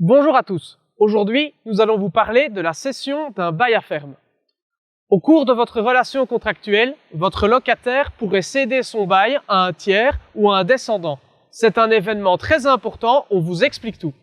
Bonjour à tous. Aujourd'hui, nous allons vous parler de la cession d'un bail à ferme. Au cours de votre relation contractuelle, votre locataire pourrait céder son bail à un tiers ou à un descendant. C'est un événement très important, on vous explique tout.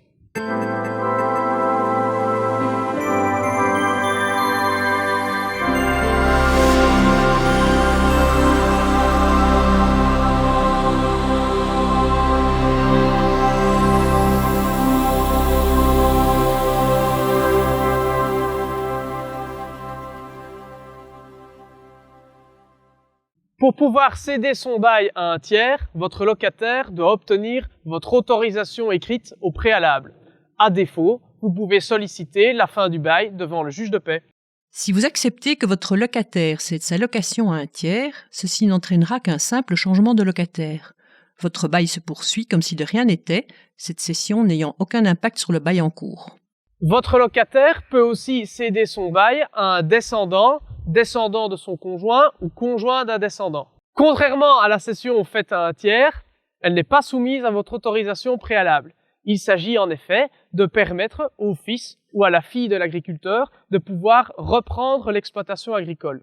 Pour pouvoir céder son bail à un tiers, votre locataire doit obtenir votre autorisation écrite au préalable. À défaut, vous pouvez solliciter la fin du bail devant le juge de paix. Si vous acceptez que votre locataire cède sa location à un tiers, ceci n'entraînera qu'un simple changement de locataire. Votre bail se poursuit comme si de rien n'était, cette cession n'ayant aucun impact sur le bail en cours. Votre locataire peut aussi céder son bail à un descendant de son conjoint ou conjoint d'un descendant. Contrairement à la cession faite à un tiers, elle n'est pas soumise à votre autorisation préalable. Il s'agit en effet de permettre au fils ou à la fille de l'agriculteur de pouvoir reprendre l'exploitation agricole.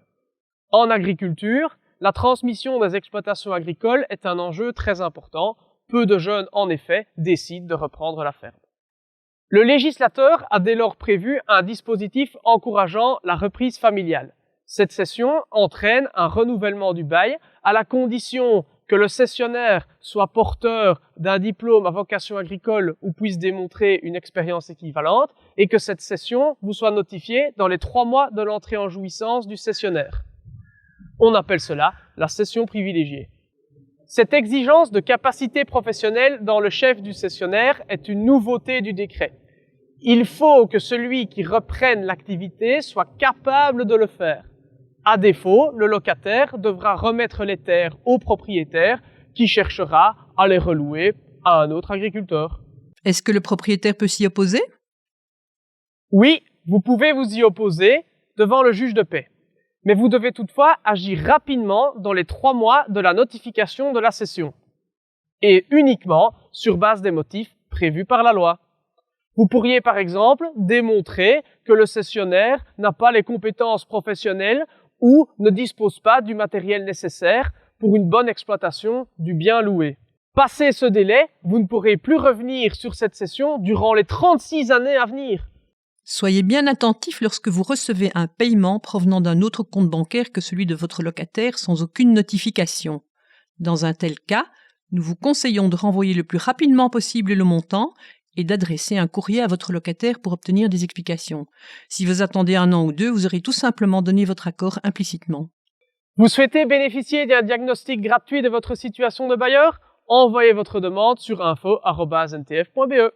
En agriculture, la transmission des exploitations agricoles est un enjeu très important. Peu de jeunes, en effet, décident de reprendre la ferme. Le législateur a dès lors prévu un dispositif encourageant la reprise familiale. Cette cession entraîne un renouvellement du bail à la condition que le cessionnaire soit porteur d'un diplôme à vocation agricole ou puisse démontrer une expérience équivalente et que cette cession vous soit notifiée dans les 3 mois de l'entrée en jouissance du cessionnaire. On appelle cela la cession privilégiée. Cette exigence de capacité professionnelle dans le chef du cessionnaire est une nouveauté du décret. Il faut que celui qui reprenne l'activité soit capable de le faire. À défaut, le locataire devra remettre les terres au propriétaire qui cherchera à les relouer à un autre agriculteur. Est-ce que le propriétaire peut s'y opposer? Oui, vous pouvez vous y opposer devant le juge de paix. Mais vous devez toutefois agir rapidement dans les 3 mois de la notification de la cession. Et uniquement sur base des motifs prévus par la loi. Vous pourriez par exemple démontrer que le cessionnaire n'a pas les compétences professionnelles ou ne dispose pas du matériel nécessaire pour une bonne exploitation du bien loué. Passé ce délai, vous ne pourrez plus revenir sur cette cession durant les 36 années à venir. Soyez bien attentif lorsque vous recevez un paiement provenant d'un autre compte bancaire que celui de votre locataire sans aucune notification. Dans un tel cas, nous vous conseillons de renvoyer le plus rapidement possible le montant et d'adresser un courrier à votre locataire pour obtenir des explications. Si vous attendez 1 an ou 2, vous aurez tout simplement donné votre accord implicitement. Vous souhaitez bénéficier d'un diagnostic gratuit de votre situation de bailleur? Envoyez votre demande sur info@ntf.be.